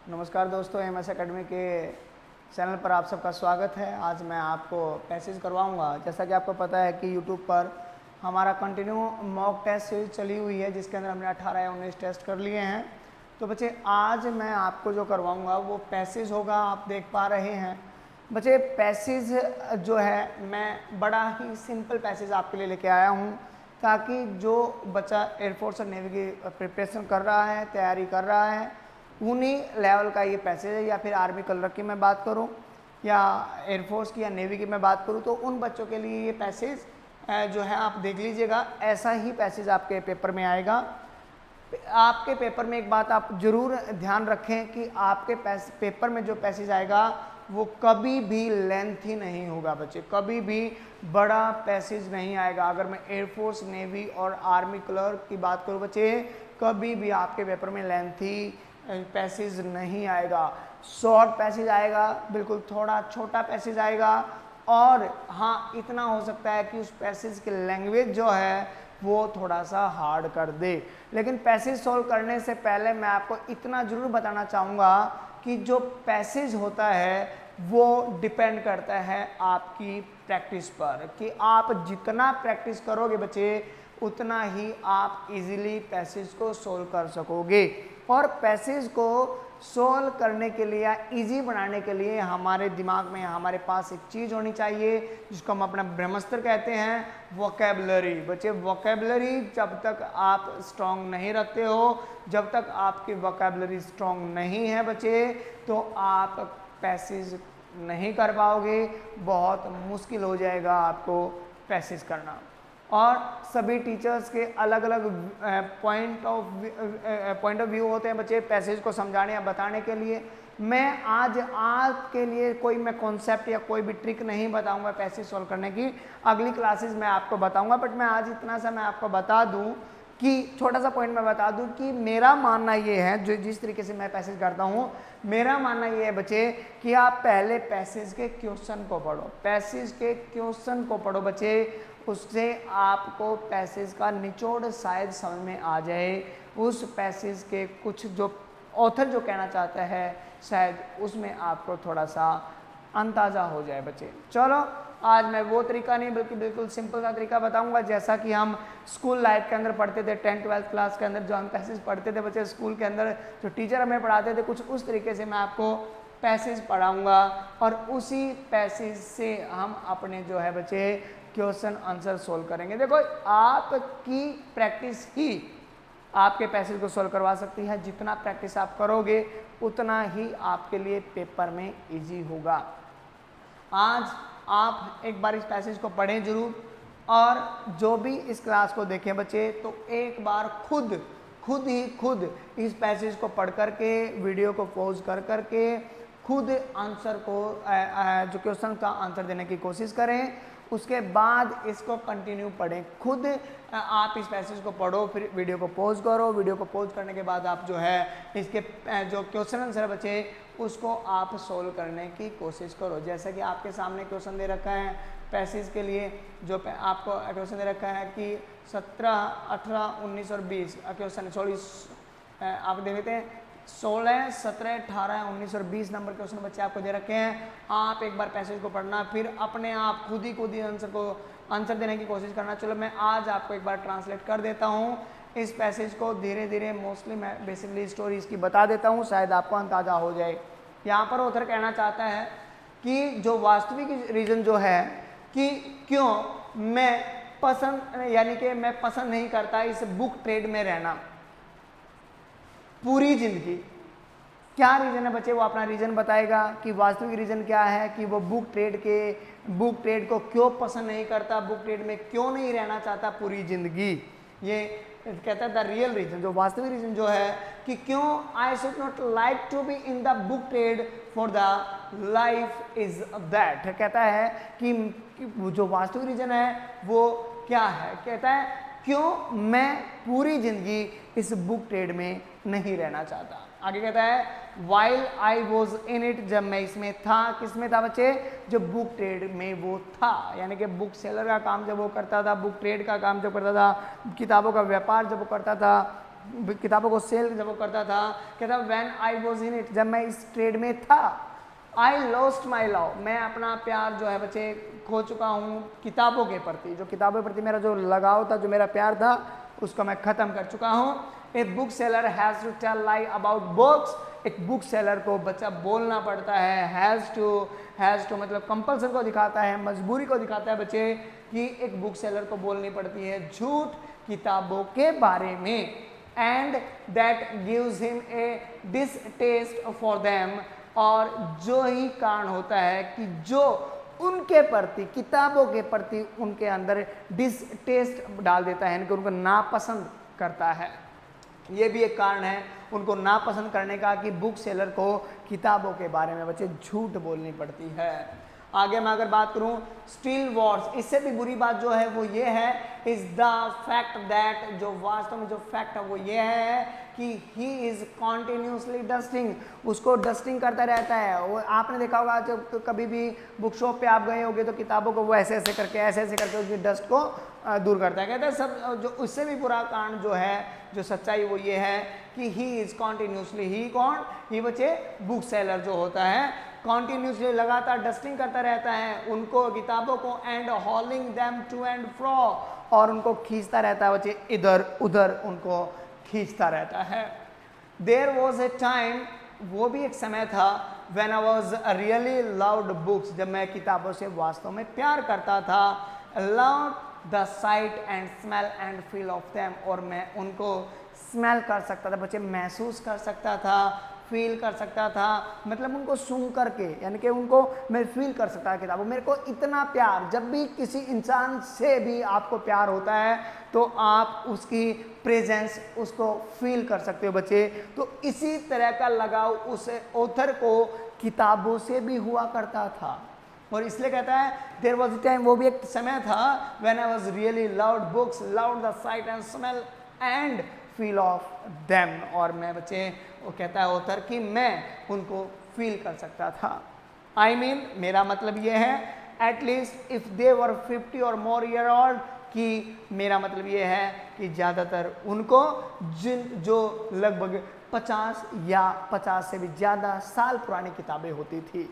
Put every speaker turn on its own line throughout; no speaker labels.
नमस्कार दोस्तों, MS academy के चैनल पर आप सबका स्वागत है। आज मैं आपको पैसेज करवाऊंगा। जैसा कि आपको पता है कि यूट्यूब पर हमारा कंटिन्यू मॉक टेस्ट सीरीज चली हुई है, जिसके अंदर हमने 18 या 19 टेस्ट कर लिए हैं। तो बच्चे, आज मैं आपको जो करवाऊंगा वो पैसेज होगा। आप देख पा रहे हैं बच्चे, पैसेज जो है मैं बड़ा ही सिंपल पैसेज आपके लिए लेके आया हूँ, ताकि जो बच्चा एयरफोर्स और नेवी की प्रिपरेशन कर रहा है, तैयारी कर रहा है, उन्हीं लेवल का ये पैसेज है। या फिर आर्मी कलर की मैं बात करूं या एयरफोर्स की या नेवी की मैं बात करूं, तो उन बच्चों के लिए ये पैसेज जो है आप देख लीजिएगा। ऐसा ही पैसेज आपके पेपर में आएगा। आपके पेपर में एक बात आप जरूर ध्यान रखें कि आपके पेपर में जो पैसेज आएगा वो कभी भी लेंथी नहीं होगा बच्चे, कभी भी बड़ा पैसेज नहीं आएगा। अगर मैं एयरफोर्स, नेवी और आर्मी क्लर्क की बात करूं बच्चे, कभी भी आपके पेपर में लेंथी पैसेज नहीं आएगा। शॉर्ट पैसेज आएगा, बिल्कुल थोड़ा छोटा पैसेज आएगा। और हाँ, इतना हो सकता है कि उस पैसेज की लैंग्वेज जो है वो थोड़ा सा हार्ड कर दे। लेकिन पैसेज सॉल्व करने से पहले मैं आपको इतना जरूर बताना चाहूँगा कि जो पैसेज होता है वो डिपेंड करता है आपकी प्रैक्टिस पर, कि आप जितना प्रैक्टिस करोगे बच्चे, उतना ही आप इजीली पैसेज को सोल्व कर सकोगे। और पैसेज को सोल्व करने के लिए या इजी बनाने के लिए हमारे दिमाग में, हमारे पास एक चीज़ होनी चाहिए जिसको हम अपना ब्रह्मास्त्र कहते हैं, वोकेबलरी। बच्चे, वोकेबलरी जब तक आप स्ट्रॉन्ग नहीं रखते हो, जब तक आपकी वोकेबलरी स्ट्रॉन्ग नहीं है बच्चे, तो आप पैसेज नहीं कर पाओगे। बहुत मुश्किल हो जाएगा आपको पैसेज करना। और सभी टीचर्स के अलग अलग पॉइंट ऑफ व्यू होते हैं बच्चे पैसेज को समझाने या बताने के लिए। मैं आज आपके लिए कोई मैं कॉन्सेप्ट या कोई भी ट्रिक नहीं बताऊंगा पैसेज सॉल्व करने की। अगली क्लासेस में आपको बताऊंगा, बट मैं आज इतना सा मैं आपको बता दूं कि छोटा सा पॉइंट मैं बता दूं कि मेरा मानना ये है, जो जिस तरीके से मैं पैसेज करता हूँ, मेरा मानना ये है बच्चे कि आप पहले पैसेज के क्वेश्चन को पढ़ो। पैसेज के क्वेश्चन को पढ़ो बच्चे, उससे आपको पैसेज का निचोड़ शायद समझ में आ जाए। उस पैसेज के कुछ जो ऑथर जो कहना चाहता है, शायद उसमें आपको थोड़ा सा अंदाज़ा हो जाए बच्चे। चलो, आज मैं वो तरीका नहीं बल्कि बिल्कुल सिंपल सा तरीका बताऊंगा, जैसा कि हम स्कूल लाइफ के अंदर पढ़ते थे। 10th-12th क्लास के अंदर जो हम पैसेज पढ़ते थे बच्चे, स्कूल के अंदर जो टीचर हमें पढ़ाते थे, कुछ उस तरीके से मैं आपको पैसेज पढ़ाऊँगा। और उसी पैसेज से हम अपने जो है बच्चे क्वेश्चन आंसर सोल्व करेंगे। देखो, आपकी प्रैक्टिस ही आपके पैसेज को सोल्व करवा सकती है। जितना प्रैक्टिस आप करोगे उतना ही आपके लिए पेपर में इजी होगा। आज आप एक बार इस पैसेज को पढ़ें जरूर, और जो भी इस क्लास को देखें बच्चे, तो एक बार खुद इस पैसेज को पढ़ करके, वीडियो को पॉज कर करके खुद आंसर को जो क्वेश्चन का आंसर देने की कोशिश करें। उसके बाद इसको कंटिन्यू पढ़ें। खुद आप इस पैसेज को पढ़ो, फिर वीडियो को पॉज करो। वीडियो को पॉज करने के बाद आप जो है इसके जो क्वेश्चन आंसर बचे उसको आप सोल्व करने की कोशिश करो। जैसे कि आपके सामने क्वेश्चन दे रखा है पैसेज के लिए, जो आपको क्वेश्चन दे रखा है कि 17, 18, 19 और 20 क्वेश्चन, सॉरी आप देख लेते हैं 16, 17, 18, 19 और 20 नंबर क्वेश्चन बच्चे आपको दे रखे हैं। आप एक बार पैसेज को पढ़ना, फिर अपने आप खुद ही आंसर देने की कोशिश करना। चलो, मैं आज आपको एक बार ट्रांसलेट कर देता हूँ इस पैसेज को धीरे धीरे। मोस्टली मैं बेसिकली स्टोरी इसकी बता देता हूँ, शायद आपको अंदाजा हो जाए। यहाँ पर ऑथर कहना चाहता है कि जो वास्तविक रीज़न जो है कि क्यों मैं पसंद नहीं करता इस बुक ट्रेड में रहना पूरी जिंदगी। क्या रीजन है बच्चे, वो अपना रीजन बताएगा कि वास्तविक रीजन क्या है कि वो बुक ट्रेड को क्यों पसंद नहीं करता, बुक ट्रेड में क्यों नहीं रहना चाहता पूरी जिंदगी। ये कहता है द रियल रीजन, जो वास्तविक रीजन जो है कि क्यों I should not like to be in the book trade for the life is that. कहता है कि जो वास्तविक रीजन है वो क्या है। कहता है क्यों मैं पूरी जिंदगी इस बुक ट्रेड में नहीं रहना चाहता। आगे कहता है while I was in it, जब मैं इसमें था। किसमें था बच्चे, जो बुक ट्रेड में वो था, यानी कि बुक सेलर का काम जब वो करता था, बुक ट्रेड का काम जब करता था, किताबों का व्यापार जब वो करता था, किताबों को सेल जब वो करता था, कहता when I was in it, जब मैं इस ट्रेड में था, आई लॉस्ट माई लव, मैं अपना प्यार जो है बच्चे खो चुका हूँ किताबों के प्रति, जो किताबों के प्रति मेरा जो लगाव था, जो मेरा प्यार था, उसको मैं ख़त्म कर चुका हूँ। A book seller has to tell lie about books, एक बुक सेलर को बच्चा बोलना पड़ता है, हैज़ टू मतलब कंपल्सन को दिखाता है, मजबूरी को दिखाता है बच्चे कि एक बुक सेलर को बोलनी पड़ती है झूठ किताबों के बारे में, and that gives him a distaste for them, और जो ही कारण होता है कि जो उनके प्रति किताबों के प्रति उनके अंदर डिसटेस्ट डाल देता है, यानी कि उनको नापसंद करता है। ये भी एक कारण है उनको नापसंद करने का कि बुक सेलर को किताबों के बारे में बच्चे झूठ बोलनी पड़ती है। आगे मैं अगर बात करूं स्टील वॉर्स, इससे भी बुरी बात जो है वो ये है, इज द फैक्ट दैट, जो वास्तव में जो फैक्ट है वो ये है कि ही इज कॉन्टिन्यूसली डस्टिंग, उसको डस्टिंग करता रहता है। वो आपने देखा होगा जब कभी भी बुक शॉप पे आप गए होंगे तो किताबों को वो ऐसे ऐसे करके उसकी डस्ट को दूर करता है। कहते हैं सब, जो उससे भी बुरा कारण जो है, जो सच्चाई वो ये है कि ही इज कॉन्टिन्यूसली, ही कौन, ही बच्चे बुक सेलर जो होता है कॉन्टिन्यूसली लगातार डस्टिंग करता रहता है उनको किताबों को, and hauling them to and fro, और उनको खींचता रहता है बच्चे इधर उधर, उनको खींचता रहता है। देयर वॉज ए टाइम, वो भी एक समय था, when I was really loved books, जब मैं किताबों से वास्तव में प्यार करता था, love the site and smell and feel of them, और मैं उनको स्मेल कर सकता था बच्चे, महसूस कर सकता था, फील कर सकता था, मतलब उनको सूंघ करके, यानी कि उनको मैं फील कर सकता था किताबों। मेरे को इतना प्यार, जब भी किसी इंसान से भी आपको प्यार होता है तो आप उसकी प्रेजेंस उसको फील कर सकते हो बच्चे। तो इसी तरह का लगाव उस ऑथर को किताबों से भी हुआ करता था, और इसलिए कहता है देयर वाज अ टाइम, वो भी एक समय था, when I was really loved books, loved the site and smell and feel of them, और मैं बच्चे, वो कहता है ऑथर कि मैं उनको फील कर सकता था। आई मीन मेरा मतलब ये है, एटलीस्ट इफ दे वर 50 और मोर ईयर ओल्ड, कि मेरा मतलब ये है कि ज़्यादातर उनको जो लगभग 50 या 50 से भी ज़्यादा साल पुरानी किताबें होती थी।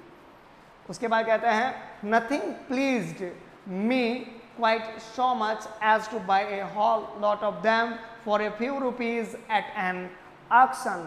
उसके बाद कहता है nothing pleased me quite so much as to buy a whole lot of them for a few rupees at an auction.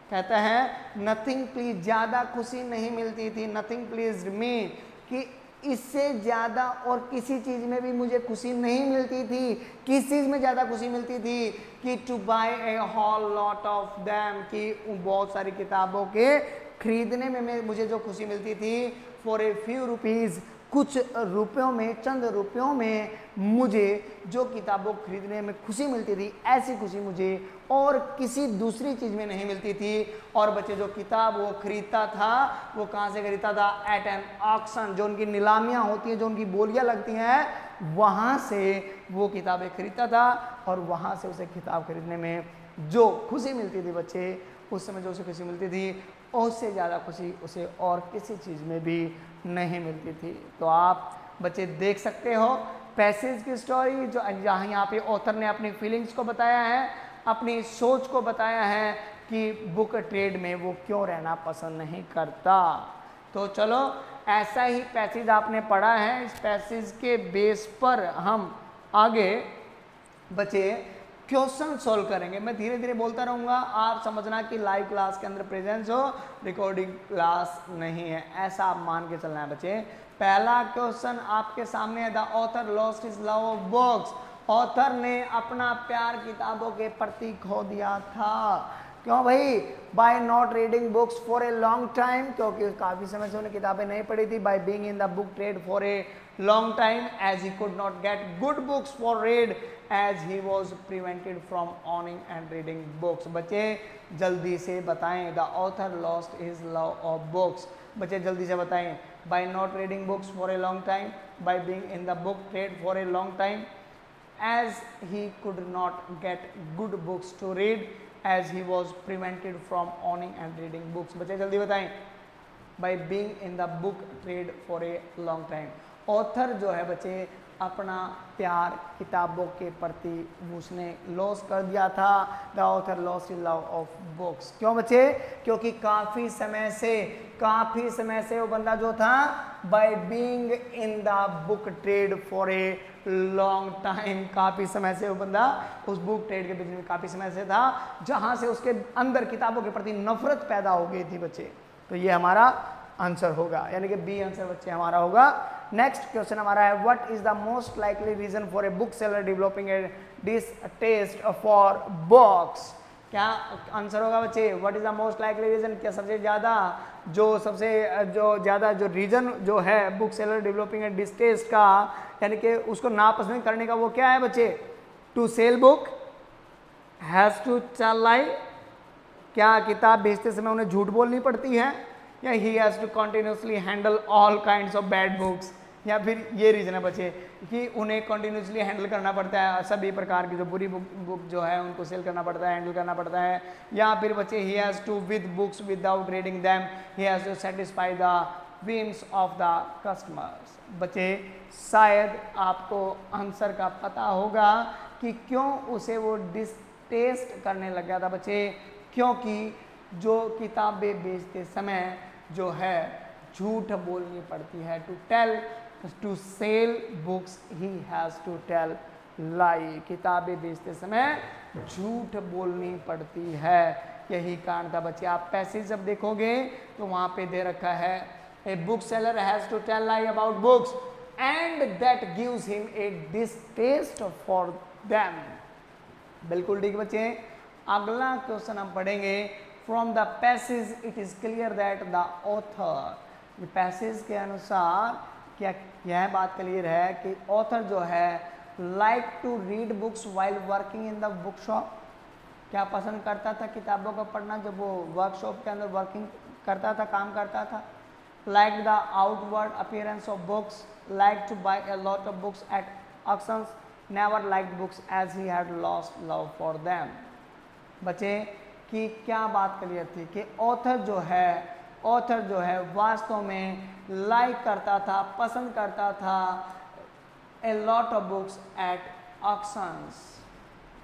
कहता है नथिंग प्लीज, ज़्यादा खुशी नहीं मिलती थी, नथिंग प्लीज्ड मी, कि इससे ज़्यादा और किसी चीज़ में भी मुझे खुशी नहीं मिलती थी। किस चीज़ में ज़्यादा खुशी मिलती थी कि to buy a whole lot of them, कि बहुत सारी किताबों के खरीदने में मुझे जो खुशी मिलती थी, फॉर ए फ्यू रुपीज़, कुछ रुपयों में, चंद रुपयों में मुझे जो किताबों खरीदने में खुशी मिलती थी, ऐसी खुशी मुझे और किसी दूसरी चीज़ में नहीं मिलती थी। और बच्चे जो किताब वो खरीदता था, वो कहाँ से खरीदता था? एट एन ऑक्शन, जो उनकी नीलामियाँ होती हैं, जो उनकी बोलियाँ लगती हैं, वहाँ से वो किताबें खरीदता था, और वहाँ से उसे किताब खरीदने में जो खुशी मिलती थी बच्चे, उस समय जो उसे खुशी मिलती थी, उससे ज़्यादा खुशी उसे और किसी चीज़ में भी नहीं मिलती थी। तो आप बच्चे देख सकते हो पैसेज की स्टोरी, जो जहाँ यहाँ पे ऑथर ने अपनी फीलिंग्स को बताया है, अपनी सोच को बताया है कि बुक ट्रेड में वो क्यों रहना पसंद नहीं करता। तो चलो ऐसा ही पैसेज आपने पढ़ा है, इस पैसेज के बेस पर हम आगे बच्चे क्वेश्चन सोल्व करेंगे। मैं धीरे धीरे बोलता रहूँगा, आप समझना कि लाइव क्लास के अंदर प्रेजेंस हो, रिकॉर्डिंग क्लास नहीं है, ऐसा आप मान के चलना है बच्चे। पहला क्वेश्चन आपके सामने है, the author lost his love of books. Author ने अपना प्यार किताबों के प्रति खो दिया था। क्यों भाई? By not reading books for a long time, क्योंकि काफ़ी समय से उन्हें किताबें नहीं पढ़ी थी। By being in the book trade for a long time, as he could not get good books for read, as he was prevented from owning and reading books. बच्चे जल्दी से बताएं, the author lost his love of books. बच्चे जल्दी से बताएं, by not reading books for a long time, bye being in the book trade for a long time, as he could not get good books to read, as he was prevented from owning and reading books। बच्चे जल्दी बताएं, by being in the book trade for a long time। Author जो है बच्चे अपना प्यार किताबों के प्रति उसने लॉस कर दिया था। The author lost his love of books. क्यों बच्चे? क्योंकि काफ़ी समय से वो बंदा जो था, bye being in the book trade for a long time, काफ़ी समय से वो बंदा उस बुक ट्रेड के बिजनेस में काफ़ी समय से था, जहाँ से उसके अंदर किताबों के प्रति नफरत पैदा हो गई थी बच्चे। तो ये हमारा आंसर होगा, यानी कि बी आंसर बच्चे हमारा होगा। नेक्स्ट क्वेश्चन हमारा है, what is the most likely reason for a book seller developing a distaste for books? क्या आंसर होगा बच्चे? What is the most likely reason? क्या सबसे ज्यादा जो रीजन जो है book seller developing a distaste का, यानी कि उसको नापसंद करने का, वो क्या है बच्चे? To sell book, has to tell lie, क्या किताब बेचते समय उन्हें झूठ बोलनी पड़ती है, या he has to continuously handle all kinds of bad books, या फिर ये रीजन है बच्चे कि उन्हें कंटिन्यूसली हैंडल करना पड़ता है, सभी प्रकार की जो बुरी बुक जो है उनको सेल करना पड़ता है, हैंडल करना पड़ता है, या फिर बच्चे he has to with books without reading them, he has to satisfy the whims of the customers. बच्चे शायद आपको आंसर का पता होगा कि क्यों उसे वो डिसटेस्ट करने लग गया था बच्चे, क्योंकि जो किताबें बेचते समय जो है झूठ बोलनी पड़ती है। To sell books he has to tell lie, किताबें बेचते समय झूठ बोलनी पड़ती है, यही कारण था बच्चे। आप पैसेज जब देखोगे तो वहाँ पे दे रखा है, a book seller has to tell lie about books and that gives him a distaste for them. बिल्कुल ठीक बच्चे। अगला क्वेश्चन हम पढ़ेंगे, from the passage it is clear that the author, passage के अनुसार क्या यह बात क्लियर है कि ऑथर जो है like to read books while working in the book shop, क्या पसंद करता था किताबों को पढ़ना जब वो वर्कशॉप के अंदर वर्किंग करता था, काम करता था। Like the outward appearance of books, like to buy a lot of books at auctions, never liked books as he had lost love for them. बच्चे कि क्या बात क्लियर थी कि ऑथर जो है वास्तव में लाइक करता था, पसंद करता था a lot of books at auctions.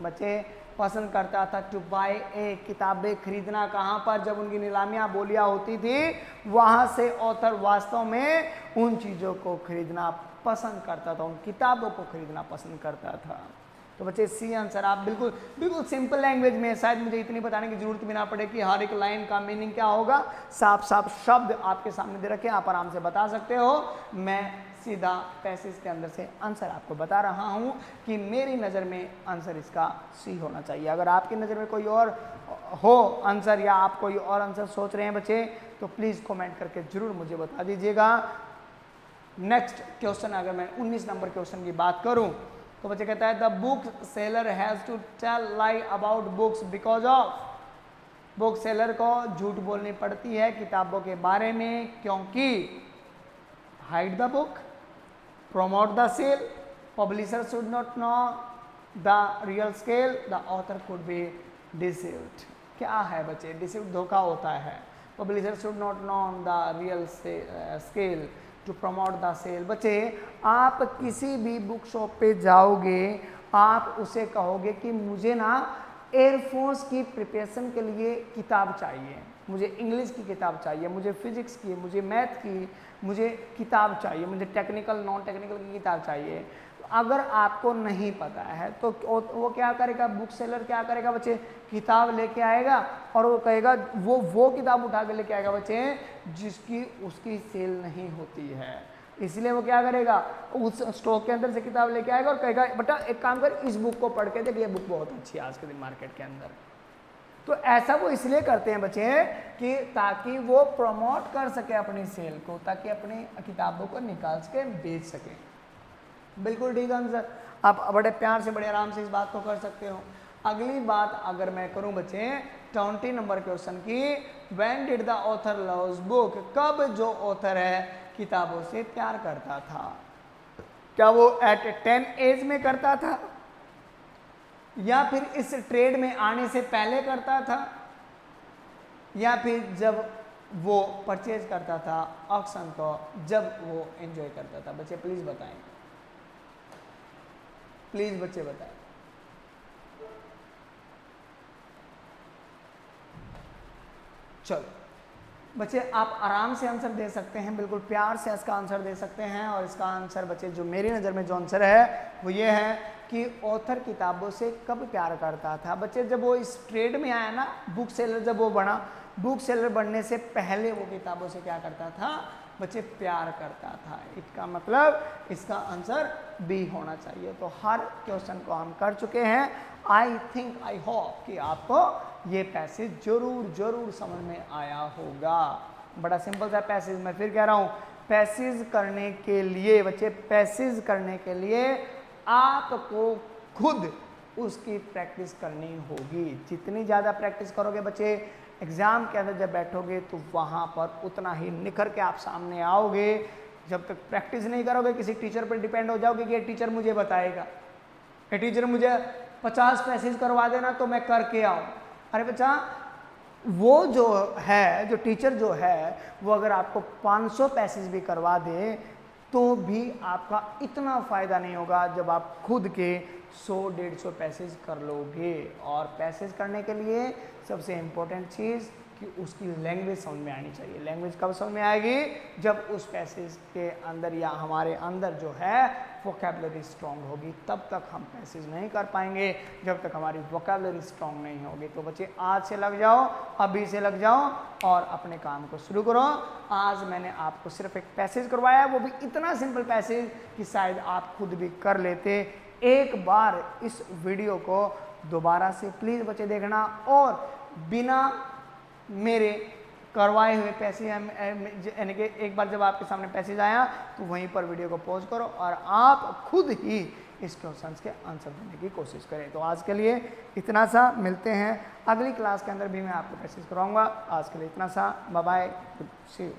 बच्चे पसंद करता था टू बाय ए, किताबें खरीदना कहाँ पर? जब उनकी नीलामियाँ बोलियाँ होती थी, वहाँ से ऑथर वास्तव में उन चीज़ों को खरीदना पसंद करता था, उन किताबों को खरीदना पसंद करता था। तो बच्चे सी आंसर आप बिल्कुल सिंपल लैंग्वेज में, शायद मुझे इतनी बताने की जरूरत भी ना पड़े कि हर एक लाइन का मीनिंग क्या होगा, साफ शब्द आपके सामने दे रखे, आप आराम से बता सकते हो। मैं सीधा पैसेज के अंदर से आंसर आपको बता रहा हूँ कि मेरी नज़र में आंसर इसका सी होना चाहिए। अगर आपकी नज़र में कोई और हो आंसर, या आप कोई और आंसर सोच रहे हैं बच्चे, तो प्लीज़ कमेंट करके जरूर मुझे बता दीजिएगा। नेक्स्ट क्वेश्चन, अगर मैं 19 नंबर क्वेश्चन की बात करूँ तो बच्चे कहता है, the book seller has to tell lie about books because of, book seller को झूठ बोलनी पड़ती है किताबों के बारे में क्योंकि hide the book, promote the sale, publisher should not know the real scale, the author could be deceived। क्या है बच्चे? deceived धोखा होता है। publisher should not know the real scale to promote the sale। बच्चे आप किसी भी बुक शॉप पे जाओगे, आप उसे कहोगे कि मुझे ना एयरफोर्स की प्रिपरेशन के लिए किताब चाहिए, मुझे इंग्लिश की किताब चाहिए, मुझे फिजिक्स की, मुझे मैथ की, मुझे किताब चाहिए, मुझे टेक्निकल नॉन टेक्निकल की किताब चाहिए। तो अगर आपको नहीं पता है तो वो क्या करेगा? बुक सेलर क्या करेगा बच्चे? किताब लेके आएगा और वो कहेगा, वो किताब उठा के लेके आएगा बच्चे जिसकी उसकी सेल नहीं होती है। इसलिए वो क्या करेगा? उस स्टॉक के अंदर से किताब लेके आएगा और कहेगा, बेटा एक काम कर, इस बुक को पढ़ के देख, ये बुक बहुत अच्छी है आज के दिन मार्केट के अंदर। तो ऐसा वो इसलिए करते हैं बच्चे कि ताकि वो प्रमोट कर सके अपनी सेल को, ताकि अपनी किताबों को निकाल सके, बेच सके। बिल्कुल ठीक आंसर। आप बड़े प्यार से, बड़े आराम से इस बात को कर सकते हो। अगली बात अगर मैं करूं बच्चे 20 नंबर क्वेश्चन की, when did the author loves book, कब जो ऑथर है किताबों से प्यार करता था? क्या वो एट 10 एज में करता था, या फिर इस ट्रेड में आने से पहले करता था, या फिर जब वो परचेज करता था ऑक्शन को, जब वो एंजॉय करता था? बच्चे प्लीज बताएं। प्लीज बच्चे बताएं। चलो बच्चे आप आराम से आंसर दे सकते हैं, बिल्कुल प्यार से इसका आंसर दे सकते हैं। और इसका आंसर बच्चे जो मेरी नज़र में जो आंसर है वो ये है कि ऑथर किताबों से कब प्यार करता था। बच्चे जब वो इस ट्रेड में आया ना, बुक सेलर जब वो बना, बुक सेलर बनने से पहले वो किताबों से क्या करता था बच्चे, प्यार करता था। इसका मतलब इसका आंसर बी होना चाहिए। तो हर क्वेश्चन को हम कर चुके हैं। आई थिंक, आई होप कि आपको ये पैसेज जरूर जरूर समझ में आया होगा। बड़ा सिंपल सा पैसेज, मैं फिर कह रहा हूँ, पैसेज करने के लिए बच्चे, पैसेज करने के लिए आपको खुद उसकी प्रैक्टिस करनी होगी। जितनी ज़्यादा प्रैक्टिस करोगे बच्चे, एग्ज़ाम के अंदर जब बैठोगे तो वहाँ पर उतना ही निखर के आप सामने आओगे। जब तक प्रैक्टिस नहीं करोगे, किसी टीचर पर डिपेंड हो जाओगे कि ये टीचर मुझे बताएगा, ये टीचर मुझे 50 पैसेज करवा देना तो मैं करके आऊँ। अरे बच्चा, वो जो है, जो टीचर जो है, वो अगर आपको 500 पैसेज भी करवा दे तो भी आपका इतना फ़ायदा नहीं होगा जब आप खुद के 100-150 पैसेज कर लोगे। और पैसेज करने के लिए सबसे इम्पोर्टेंट चीज़ कि उसकी लैंग्वेज समझ में आनी चाहिए। लैंग्वेज कब समझ में आएगी? जब उस पैसेज के अंदर या हमारे अंदर जो है वोकैबुलरी स्ट्रॉन्ग होगी, तब तक हम पैसेज नहीं कर पाएंगे जब तक हमारी वोकैबुलरी स्ट्रॉन्ग नहीं होगी। तो बच्चे आज से लग जाओ, अभी से लग जाओ और अपने काम को शुरू करो। आज मैंने आपको सिर्फ एक पैसेज करवाया, वो भी इतना सिंपल पैसेज कि शायद आप खुद भी कर लेते। एक बार इस वीडियो को दोबारा से प्लीज़ बच्चे देखना, और बिना मेरे करवाए हुए पैसे, यानी कि एक बार जब आपके सामने पैसेज आया तो वहीं पर वीडियो को पॉज करो और आप खुद ही इस क्वेश्चन के आंसर देने की कोशिश करें। तो आज के लिए इतना सा, मिलते हैं अगली क्लास के अंदर भी मैं आपको पैसेज करवाऊंगा। आज के लिए इतना सा, बाय बाय, सी यू।